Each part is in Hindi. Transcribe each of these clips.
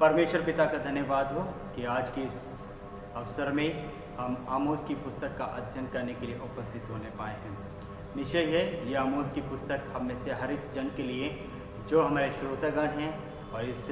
परमेश्वर पिता का धन्यवाद हो कि आज के इस अवसर में हम आमोस की पुस्तक का अध्ययन करने के लिए उपस्थित होने पाए हैं। निश्चय है ये आमोस की पुस्तक हम में से हर एक जन के लिए, जो हमारे श्रोतागण हैं और इस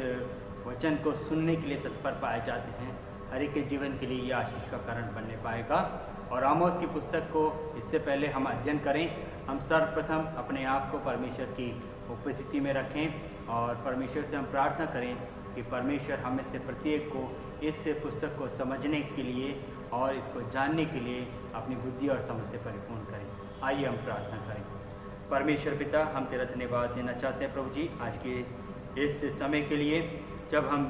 वचन को सुनने के लिए तत्पर पाए जाते हैं, हर एक के जीवन के लिए ये आशीष का कारण बनने पाएगा। और आमोस की पुस्तक को इससे पहले हम अध्ययन करें, हम सर्वप्रथम अपने आप को परमेश्वर की उपस्थिति में रखें और परमेश्वर से हम प्रार्थना करें कि परमेश्वर हमें से प्रत्येक को इस पुस्तक को समझने के लिए और इसको जानने के लिए अपनी बुद्धि और समझ से परिपूर्ण करें। आइए हम प्रार्थना करें। परमेश्वर पिता, हम तेरा धन्यवाद देना चाहते हैं प्रभु जी, आज के इस समय के लिए जब हम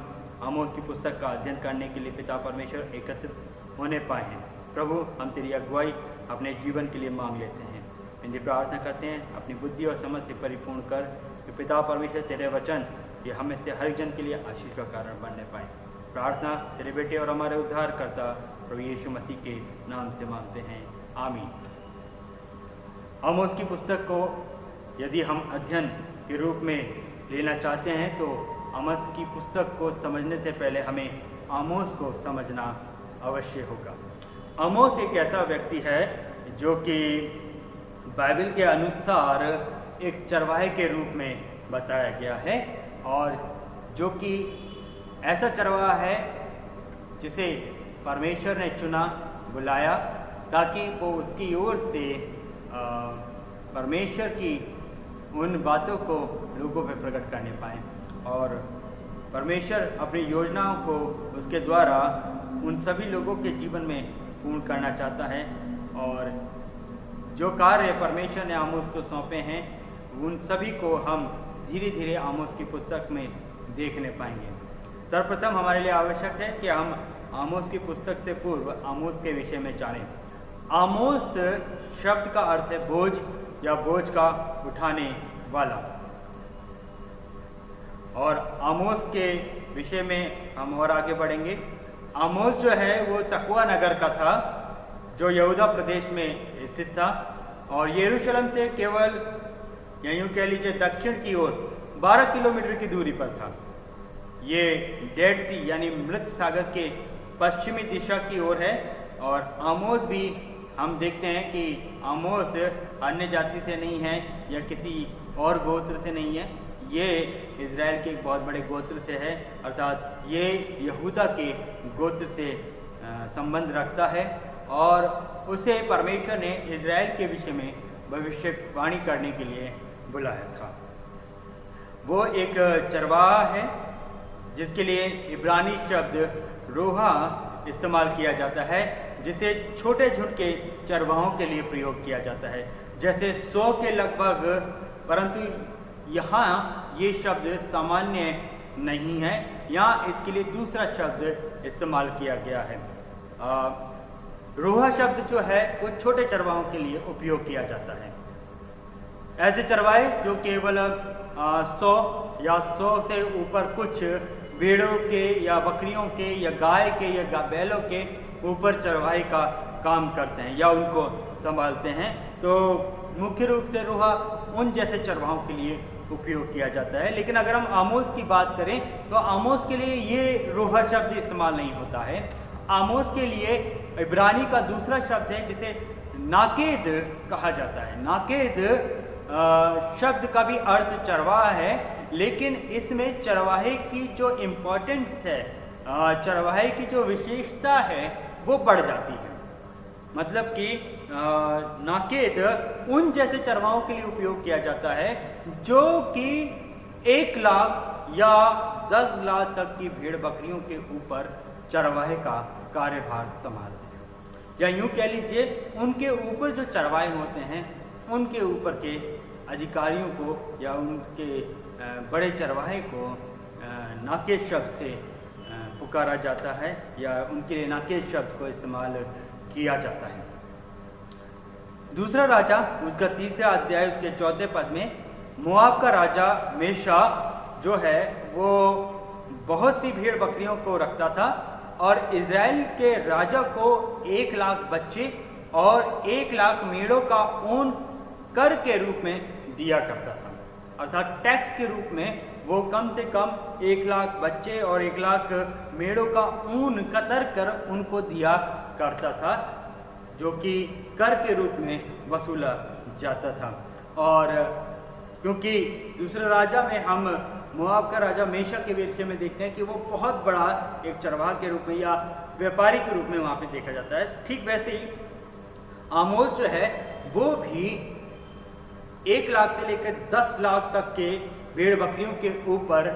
आमोस की पुस्तक का अध्ययन करने के लिए पिता परमेश्वर एकत्रित होने पाए हैं। प्रभु, हम तेरी अगुवाई अपने जीवन के लिए मांग लेते हैं। इनकी प्रार्थना करते हैं अपनी बुद्धि और समझ से परिपूर्ण कर कि पिता परमेश्वर तेरे वचन ये हमें से हर जन के लिए आशीष का कारण बनने पाए। प्रार्थना तेरे बेटे और हमारे उद्धारकर्ता प्रभु यीशु मसीह के नाम से मांगते हैं, आमीन। आमोस की पुस्तक को यदि हम अध्ययन के रूप में लेना चाहते हैं तो आमोस की पुस्तक को समझने से पहले हमें आमोस को समझना अवश्य होगा। आमोस एक ऐसा व्यक्ति है जो कि बाइबल के अनुसार एक चरवाहे के रूप में बताया गया है और जो कि ऐसा चरवाहा है जिसे परमेश्वर ने चुना, बुलाया ताकि वो उसकी ओर से परमेश्वर की उन बातों को लोगों पे प्रकट करने पाए और परमेश्वर अपनी योजनाओं को उसके द्वारा उन सभी लोगों के जीवन में पूर्ण करना चाहता है। और जो कार्य परमेश्वर ने आमोस को सौंपे हैं उन सभी को हम धीरे धीरे आमोस की पुस्तक में देखने पाएंगे। सर्वप्रथम हमारे लिए आवश्यक है कि हम आमोस की पुस्तक से पूर्व आमोस के विषय में जानें। आमोस शब्द का अर्थ है बोझ या बोझ का उठाने वाला। और आमोस के विषय में हम और आगे बढ़ेंगे। आमोस जो है वो तकवा नगर का था जो यहूदा प्रदेश में स्थित था और यरूशलेम से केवल या यूँ कह लीजिए दक्षिण की ओर 12 किलोमीटर की दूरी पर था। ये डेड सी यानी मृत सागर के पश्चिमी दिशा की ओर है। और आमोस भी हम देखते हैं कि आमोस अन्य जाति से नहीं है या किसी और गोत्र से नहीं है, ये इज़राइल के एक बहुत बड़े गोत्र से है, अर्थात ये यहूदा के गोत्र से संबंध रखता है। और उसे परमेश्वर ने इज़राइल के विषय में भविष्यवाणी करने के लिए बुलाया था। वो एक चरवाहा है जिसके लिए इब्रानी शब्द रोहा इस्तेमाल किया जाता है, जिसे छोटे झुंड के चरवाहों के लिए प्रयोग किया जाता है, जैसे 100 के लगभग। परंतु यहाँ ये शब्द सामान्य नहीं है, यहाँ इसके लिए दूसरा शब्द इस्तेमाल किया गया है। रोहा शब्द जो है वो छोटे चरवाहों के लिए उपयोग किया जाता है। ऐसे चरवाहे जो केवल 100 या 100 से ऊपर कुछ भेड़ों के या बकरियों के या गाय के या बैलों के ऊपर चरवाहे का काम करते हैं या उनको संभालते हैं। तो मुख्य रूप से रोहा उन जैसे चरवाहों के लिए उपयोग किया जाता है। लेकिन अगर हम आमोस की बात करें तो आमोस के लिए ये रोहा शब्द इस्तेमाल नहीं होता है। आमोस के लिए इब्रानी का दूसरा शब्द है जिसे नाकेद कहा जाता है। नाकेद शब्द का भी अर्थ चरवाहा है, लेकिन इसमें चरवाहे की जो इम्पोर्टेंस है, चरवाहे की जो विशेषता है वो बढ़ जाती है। मतलब कि नाकेद उन जैसे चरवाहों के लिए उपयोग किया जाता है जो कि 1 लाख या 10 लाख तक की भेड़ बकरियों के ऊपर चरवाहे का कार्यभार संभालते हैं। या यूँ कह लीजिए उनके ऊपर जो चरवाहे होते हैं उनके ऊपर के अधिकारियों को या उनके बड़े चरवाहे को नाकेद शब्द से पुकारा जाता है या उनके लिए नाकेद शब्द को इस्तेमाल किया जाता है। दूसरा राजा, उसका तीसरा अध्याय उसके 4 पद में, मोआब का राजा मेशा जो है वो बहुत सी भेड़ बकरियों को रखता था और इज़राइल के राजा को 1 लाख बच्चे और 1 लाख मेढ़ों का ऊन कर के रूप में दिया करता था, अर्थात टैक्स के रूप में वो कम से कम 1 लाख बच्चे और 1 लाख मेढ़ों का ऊन कतर कर उनको दिया करता था, जो कि कर के रूप में वसूला जाता था। और क्योंकि दूसरे राजा में हम मोआब का राजा मेशा के विषय में देखते हैं कि वो बहुत बड़ा एक चरवाहा के रूप में या व्यापारी के रूप में वहाँ पे देखा जाता है, ठीक वैसे ही आमोस जो है वो भी 1 लाख से लेकर 10 लाख तक के भेड़ बकरियों के ऊपर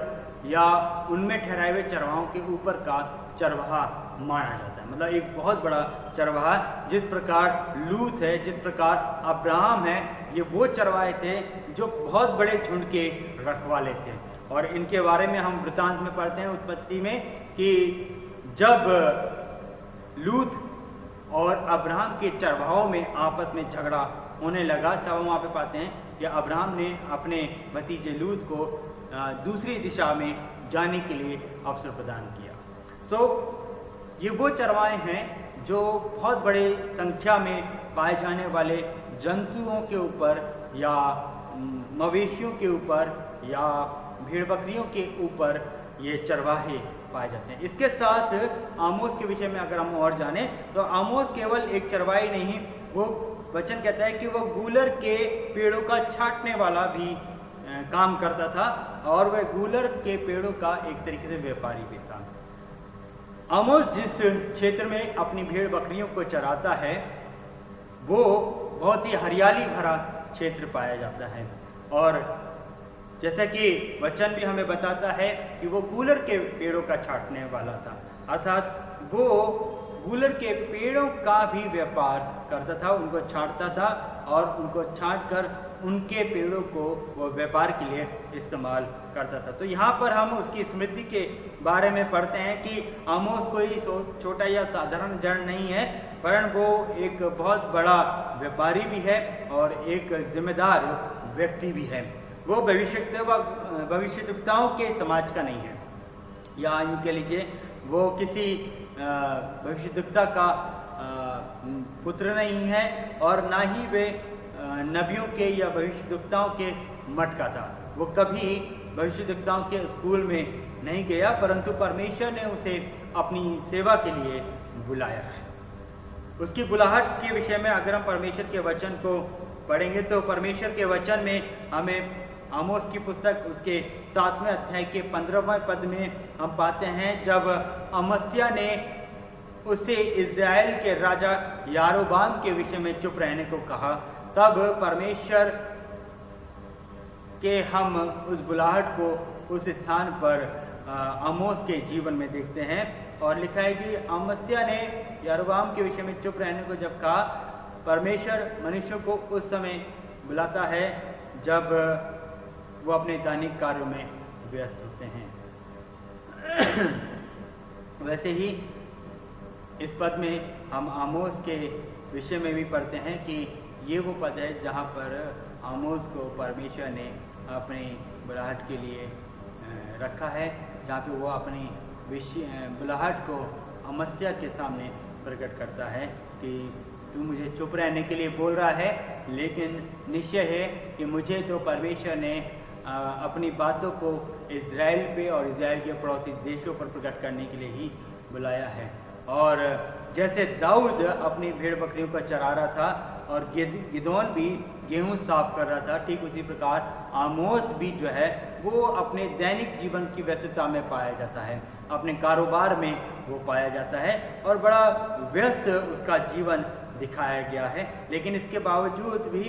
या उनमें ठहराए हुए चरवाहों के ऊपर का चरवाहा माना जाता है। मतलब एक बहुत बड़ा चरवाहा, जिस प्रकार लूत है, जिस प्रकार अब्राहम है, ये वो चरवाहे थे जो बहुत बड़े झुंड के रखवाले थे। और इनके बारे में हम वृतांत में पढ़ते हैं उत्पत्ति में कि जब लूत और अब्राहम के चरवाहों में आपस में झगड़ा होने लगा, तब हम वहाँ पे पाते हैं कि अब्राहम ने अपने भतीजे लूत को दूसरी दिशा में जाने के लिए अवसर प्रदान किया। ये वो चरवाहे हैं जो बहुत बड़े संख्या में पाए जाने वाले जंतुओं के ऊपर या मवेशियों के ऊपर या भेड़ बकरियों के ऊपर ये चरवाहे पाए जाते हैं। इसके साथ आमोस के विषय में अगर हम और जानें तो आमोस केवल एक चरवाही नहीं, वो वचन कहता है कि वो गूलर के पेड़ों का छांटने वाला भी काम करता था और वह गूलर के पेड़ों का एक तरीके से व्यापारी भी था। आमोस जिस क्षेत्र में अपनी भेड़ बकरियों को चराता है वो बहुत ही हरियाली भरा क्षेत्र पाया जाता है, और जैसा कि वचन भी हमें बताता है कि वो गूलर के पेड़ों का छांटने वाला था, अर्थात वो गूलर के पेड़ों का भी व्यापार करता था, उनको छांटता था और उनको छांट कर उनके पेड़ों को वो व्यापार के लिए इस्तेमाल करता था। तो यहाँ पर हम उसकी स्मृति के बारे में पढ़ते हैं कि आमोस कोई छोटा या साधारण जन नहीं है, वरन वो एक बहुत बड़ा व्यापारी भी है और एक जिम्मेदार व्यक्ति भी है। वो भविष्यद्वक्ताओं के समाज का नहीं है, या यूँ कह लीजिए वो किसी भविष्यद्वक्ता का पुत्र नहीं है और ना ही वे नबियों के या भविष्यद्वक्ताओं के मठ का था। वो कभी भविष्यद्वक्ताओं के स्कूल में नहीं गया, परंतु परमेश्वर ने उसे अपनी सेवा के लिए बुलाया है। उसकी बुलाहट के विषय में अगर हम परमेश्वर के वचन को पढ़ेंगे तो परमेश्वर के वचन में हमें आमोस की पुस्तक उसके 7वें अध्याय के 15वें पद में हम पाते हैं, जब अमस्या ने उसे इज़राइल के राजा यारोबाम के विषय में चुप रहने को कहा, तब परमेश्वर के हम उस बुलाहट को उस स्थान पर आमोस के जीवन में देखते हैं। और लिखा है कि अमस्या ने यारोबाम के विषय में चुप रहने को जब कहा, परमेश्वर मनुष्यों को उस समय बुलाता है जब वो अपने दैनिक कार्यों में व्यस्त होते हैं। वैसे ही इस पद में हम आमोस के विषय में भी पढ़ते हैं कि ये वो पद है जहाँ पर आमोस को परमेश्वर ने अपनी बुलाहट के लिए रखा है, जहाँ पे वो अपनी बुलाहट को अमस्या के सामने प्रकट करता है कि तू मुझे चुप रहने के लिए बोल रहा है, लेकिन निश्चय है कि मुझे तो परमेश्वर ने अपनी बातों को इज़राइल पे और इज़राइल के पड़ोसी देशों पर प्रकट करने के लिए ही बुलाया है। और जैसे दाऊद अपनी भेड़ बकरियों को चरा रहा था और गिदोन भी गेहूं साफ कर रहा था, ठीक उसी प्रकार आमोस भी जो है वो अपने दैनिक जीवन की व्यस्तता में पाया जाता है, अपने कारोबार में वो पाया जाता है और बड़ा व्यस्त उसका जीवन दिखाया गया है। लेकिन इसके बावजूद भी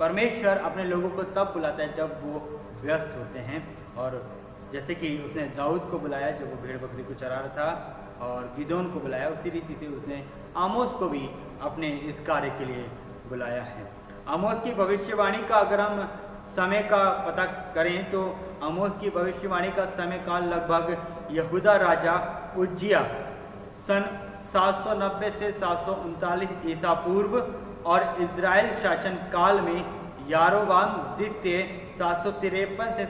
परमेश्वर अपने लोगों को तब बुलाता है जब वो व्यस्त होते हैं, और जैसे कि उसने दाऊद को बुलाया जब वो भेड़ बकरी को चरा रहा था और गिदोन को बुलाया, उसी रीति से उसने आमोस को भी अपने इस कार्य के लिए बुलाया है। आमोस की भविष्यवाणी का अगर हम समय का पता करें तो आमोस की भविष्यवाणी का समय काल लगभग यहूदा राजा उज्जिया सन 790 से 739 ईसा पूर्व और इज़राइल शासन काल में यारोबाम द्वितीय 753 से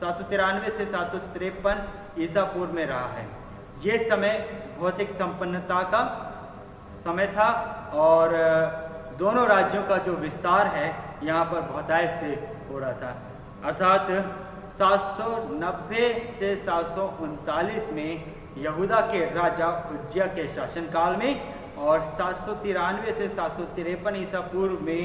793 से 753 ईसा पूर्व में रहा है। ये समय भौतिक संपन्नता का समय था और दोनों राज्यों का जो विस्तार है यहाँ पर बहुतायत से हो रहा था, अर्थात 790 से 739 में यहूदा के राजा उज्जिया के शासनकाल में, और 793 से 753 ईसा पूर्व में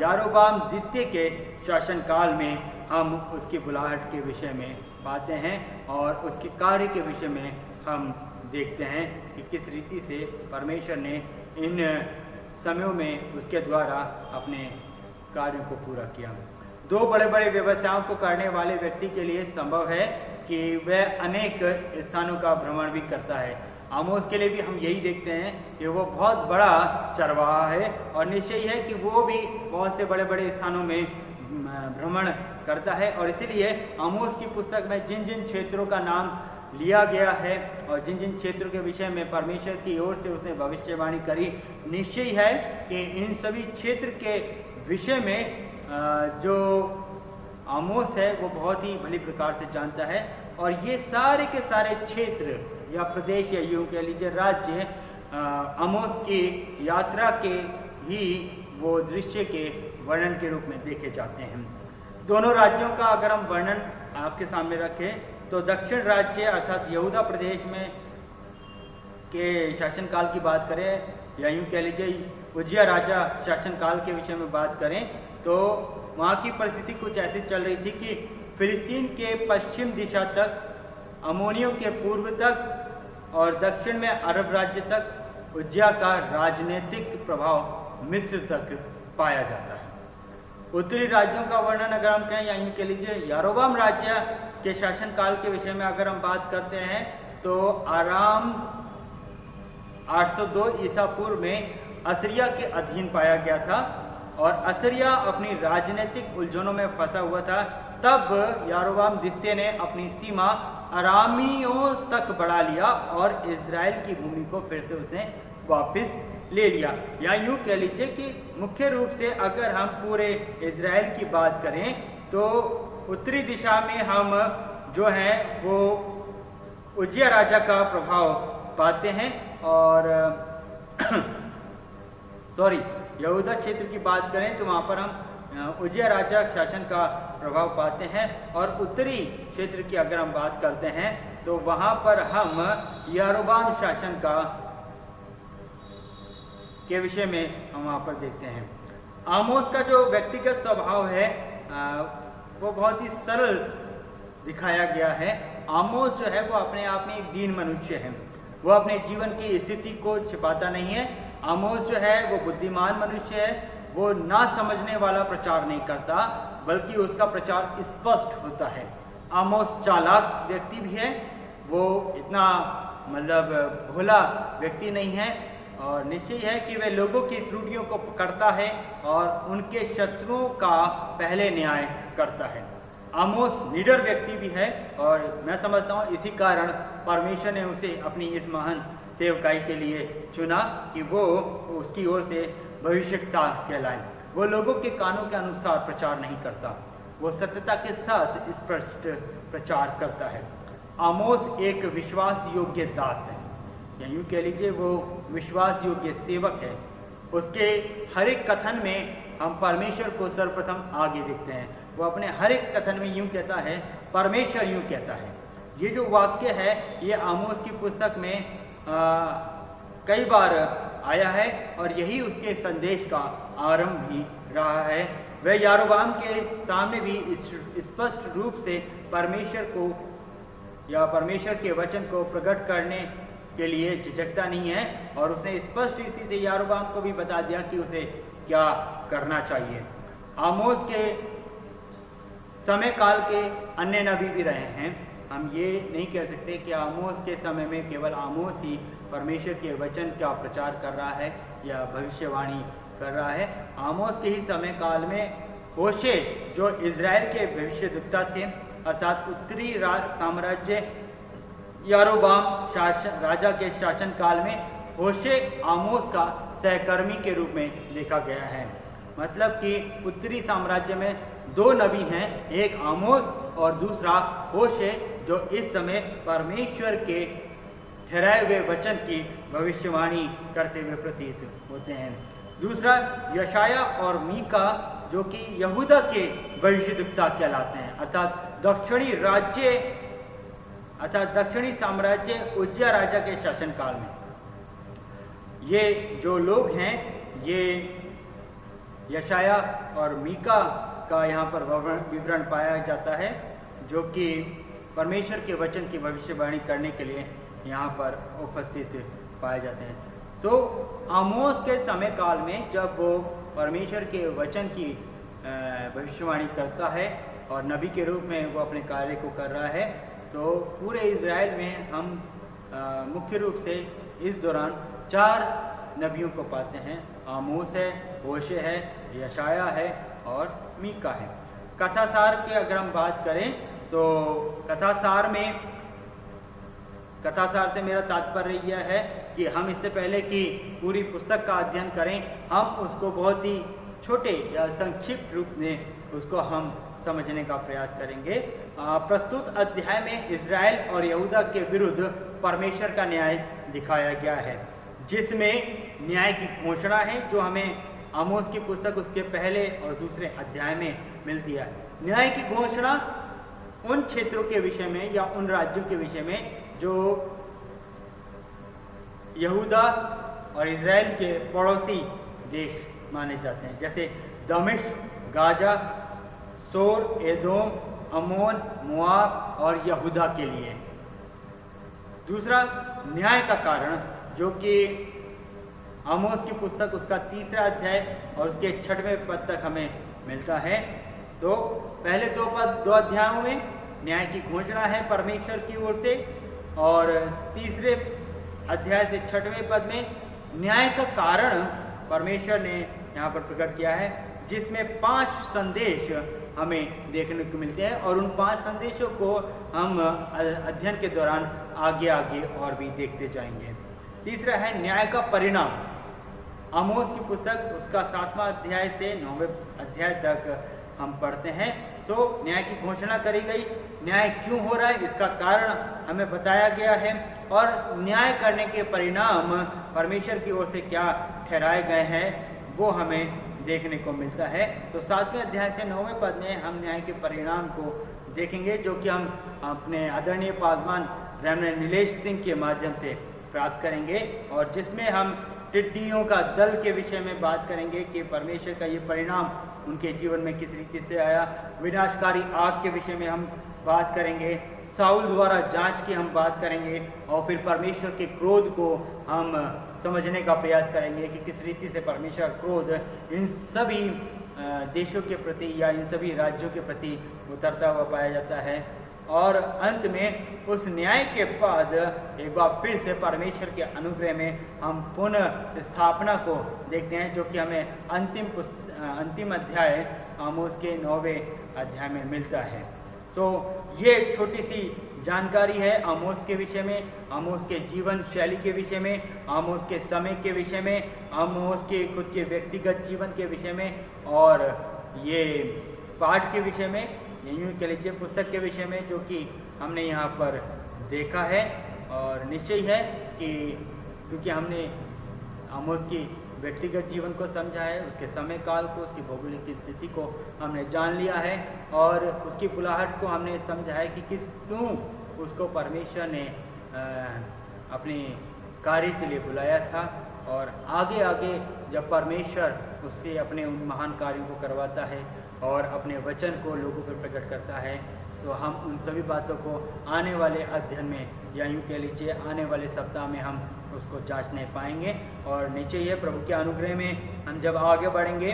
यारोबाम द्वितीय के शासनकाल में हम उसकी बुलाहट के विषय में पाते हैं और उसके कार्य के विषय में हम देखते हैं कि किस रीति से परमेश्वर ने इन समयों में उसके द्वारा अपने कार्यों को पूरा किया। दो बड़े बड़े व्यवसायों को करने वाले व्यक्ति के लिए संभव है कि वह अनेक स्थानों का भ्रमण भी करता है। आमोस के लिए भी हम यही देखते हैं कि वो बहुत बड़ा चरवाहा है और निश्चय है कि वो भी बहुत से बड़े बड़े स्थानों में भ्रमण करता है। और इसीलिए आमोस की पुस्तक में जिन जिन क्षेत्रों का नाम लिया गया है और जिन जिन क्षेत्रों के विषय में परमेश्वर की ओर से उसने भविष्यवाणी करी, निश्चय है कि इन सभी क्षेत्र के विषय में जो आमोस है वो बहुत ही भली प्रकार से जानता है। और ये सारे के सारे क्षेत्र या प्रदेश या यूं कह लीजिए राज्य आमोस की यात्रा के ही वो दृश्य के वर्णन के रूप में देखे जाते हैं। दोनों राज्यों का अगर हम वर्णन आपके सामने रखें तो दक्षिण राज्य अर्थात यहूदा प्रदेश में के शासनकाल की बात करें या यूं कह लीजिए उज्जिया राजा शासनकाल के विषय में बात करें तो वहाँ की परिस्थिति कुछ ऐसी चल रही थी कि फिलिस्तीन के पश्चिम दिशा तक, अमोनियों के पूर्व तक और दक्षिण में अरब राज्य तक उज्जिया का राजनीतिक प्रभाव मिस्र तक पाया जाता है। उत्तरी राज्यों का वर्णन अगर हम कहें या यूं कह लीजिए यारोबाम राज्य के शासनकाल के विषय में अगर हम बात करते हैं तो आराम 802 ईसा पूर्व में असीरिया के अधीन पाया गया था और असीरिया अपनी राजनीतिक उलझनों में फंसा हुआ था। तब यारोबाम द्वितीय ने अपनी सीमा अरामियों तक बढ़ा लिया और इजराइल की भूमि को फिर से उसने वापस ले लिया। या यूं कह लीजिए कि मुख्य रूप से अगर हम पूरे इजराइल की बात करें तो उत्तरी दिशा में हम जो है वो उज्जिया राजा का प्रभाव पाते हैं और यहूदा क्षेत्र की बात करें तो वहाँ पर हम उज्जिया राजा शासन का प्रभाव पाते हैं। और उत्तरी क्षेत्र की अगर हम बात करते हैं तो वहाँ पर हम यारोबाम शासन का के विषय में हम वहाँ पर देखते हैं। आमोस का जो व्यक्तिगत स्वभाव है वो बहुत ही सरल दिखाया गया है। आमोस जो है वो अपने आप में एक दीन मनुष्य है, वो अपने जीवन की स्थिति को छिपाता नहीं है। आमोस जो है वो बुद्धिमान मनुष्य है, वो ना समझने वाला प्रचार नहीं करता बल्कि उसका प्रचार स्पष्ट होता है। आमोस चालाक व्यक्ति भी है, वो इतना भोला व्यक्ति नहीं है और निश्चय है कि वह लोगों की त्रुटियों को पकड़ता है और उनके शत्रुओं का पहले न्याय करता है। आमोस निडर व्यक्ति भी है और मैं समझता हूँ इसी कारण परमेश्वर ने उसे अपनी इस महान सेवकाई के लिए चुना कि वो उसकी ओर से भविष्यवक्ता कहलाए। वो लोगों के कानों के अनुसार प्रचार नहीं करता, वो सत्यता के साथ स्पष्ट प्रचार करता है। आमोस एक विश्वास योग्य दास है या यूँ कह लीजिए वो विश्वास योग्य सेवक है। उसके हर एक कथन में हम परमेश्वर को सर्वप्रथम आगे देखते हैं। वो अपने हर एक कथन में यूँ कहता है, परमेश्वर यूँ कहता है। ये जो वाक्य है ये आमोस की पुस्तक में कई बार आया है और यही उसके संदेश का आरंभ भी रहा है। वह यारोबाम के सामने भी स्पष्ट रूप से परमेश्वर को या परमेश्वर के वचन को प्रकट करने के लिए झिझकता नहीं है और उसने स्पष्ट रीति से यारोबाम को भी बता दिया कि उसे क्या करना चाहिए। आमोस के समय काल के अन्य नबी भी रहे हैं। हम ये नहीं कह सकते कि आमोस के समय में केवल आमोस ही परमेश्वर के वचन का प्रचार कर रहा है या भविष्यवाणी कर रहा है। आमोस के ही समय काल में होशे जो इजराइल के भविष्यद्वक्ता थे अर्थात उत्तरी साम्राज्य यारोबाम राजा के शासन काल में होशे आमोस का सहकर्मी के रूप में देखा गया है। मतलब कि उत्तरी साम्राज्य में दो नबी हैं, एक आमोस और दूसरा होशे जो इस समय परमेश्वर के ठहराए हुए वचन की भविष्यवाणी करते हुए प्रतीत होते हैं। दूसरा यशाया और मीका जो कि यहूदा के भविष्यद्वक्ता कहलाते हैं अर्थात दक्षिणी साम्राज्य उज्जया राजा के शासनकाल में। ये जो लोग हैं ये यशाया और मीका का यहाँ पर विवरण पाया जाता है, जो कि परमेश्वर के वचन की भविष्यवाणी करने के लिए यहाँ पर उपस्थित पाए जाते हैं। आमोस के समय काल में जब वो परमेश्वर के वचन की भविष्यवाणी करता है और नबी के रूप में वो अपने कार्य को कर रहा है, तो पूरे इज़राइल में हम मुख्य रूप से इस दौरान 4 नबियों को पाते हैं। आमोस है, होशे है, यशाया है और मीका है। कथासार की अगर हम बात करें तो कथासार से मेरा तात्पर्य यह है कि हम इससे पहले कि पूरी पुस्तक का अध्ययन करें, हम उसको बहुत ही छोटे या संक्षिप्त रूप में उसको हम समझने का प्रयास करेंगे। प्रस्तुत अध्याय में इज़राइल और यहूदा के विरुद्ध परमेश्वर का न्याय दिखाया गया है, जिसमें न्याय की घोषणा है जो हमें आमोस की पुस्तक उसके पहले और दूसरे अध्याय में मिलती है। न्याय की घोषणा उन क्षेत्रों के विषय में या उन राज्यों के विषय में जो यहूदा और इज़राइल के पड़ोसी देश माने जाते हैं, जैसे दमिश्क, गाजा, सोर, एदोम, अमोन, मोआब और यहूदा के लिए। दूसरा, न्याय का कारण, जो कि आमोस की पुस्तक उसका 3रा अध्याय और उसके 6वें पद तक हमें मिलता है। पहले 2 अध्यायों में न्याय की घोषणा है परमेश्वर की ओर से, और 3रे अध्याय से 6वें पद में न्याय का कारण परमेश्वर ने यहाँ पर प्रकट किया है, जिसमें 5 संदेश हमें देखने को मिलते हैं और उन 5 संदेशों को हम अध्ययन के दौरान आगे और भी देखते जाएंगे। तीसरा है न्याय का परिणाम। आमोस की पुस्तक उसका 7वां अध्याय से 9वें अध्याय तक हम पढ़ते हैं। न्याय की घोषणा करी गई, न्याय क्यों हो रहा है इसका कारण हमें बताया गया है, और न्याय करने के परिणाम परमेश्वर की ओर से क्या ठहराए गए हैं वो हमें देखने को मिलता है। 7वें अध्याय से 9वें पद में हम न्याय के परिणाम को देखेंगे, जो कि हम अपने आदरणीय पासवान रेवरेंड नीलेश सिंह के माध्यम से प्राप्त करेंगे, और जिसमें हम टिड्डियों का दल के विषय में बात करेंगे कि परमेश्वर का ये परिणाम उनके जीवन में किस रीति से आया। विनाशकारी आग के विषय में हम बात करेंगे, साउल द्वारा जांच की हम बात करेंगे, और फिर परमेश्वर के क्रोध को हम समझने का प्रयास करेंगे कि किस रीति से परमेश्वर क्रोध इन सभी देशों के प्रति या इन सभी राज्यों के प्रति उतरता हुआ पाया जाता है। और अंत में उस न्याय के बाद एक बार फिर से परमेश्वर के अनुग्रह में हम पुनः स्थापना को देखते हैं, जो कि हमें अंतिम अध्याय आमोस के 9वें अध्याय में मिलता है। ये छोटी सी जानकारी है आमोस के विषय में, आमोस के जीवन शैली के विषय में, आमोस के समय के विषय में, आमोस के खुद के व्यक्तिगत जीवन के विषय में, और ये पाठ के विषय में, यूं कह लीजिए पुस्तक के विषय में, जो कि हमने यहाँ पर देखा है। और निश्चय है कि क्योंकि हमने आमोस की व्यक्तिगत जीवन को समझा है, उसके समय काल को, उसकी भौगोलिक स्थिति को हमने जान लिया है, और उसकी बुलाहट को हमने समझा है कि क्यों उसको परमेश्वर ने अपने कार्य के लिए बुलाया था। और आगे जब परमेश्वर उससे अपने उन महान कार्यों को करवाता है और अपने वचन को लोगों पर प्रकट करता है, तो हम उन सभी बातों को आने वाले अध्ययन में या यूँ कह लीजिए आने वाले सप्ताह में हम उसको जांचने पाएंगे। और नीचे ये प्रभु के अनुग्रह में हम जब आगे बढ़ेंगे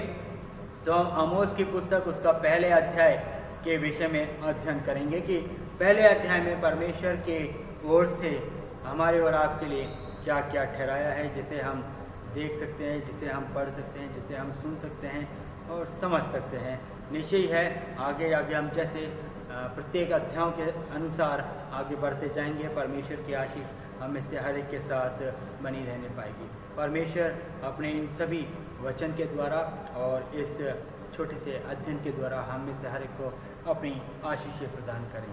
तो हम आमोस की पुस्तक उसका पहले अध्याय के विषय में अध्ययन करेंगे कि पहले अध्याय में परमेश्वर के ओर से हमारे और आपके लिए क्या क्या ठहराया है, जिसे हम देख सकते हैं, जिसे हम पढ़ सकते हैं, जिसे हम सुन सकते हैं और समझ सकते हैं। निश्चय है आगे हम जैसे प्रत्येक अध्यायों के अनुसार आगे बढ़ते जाएंगे, परमेश्वर की आशीष हम में से हर एक के साथ बनी रहने पाएगी। परमेश्वर अपने इन सभी वचन के द्वारा और इस छोटे से अध्ययन के द्वारा हम में से हर एक को अपनी आशीष प्रदान करें।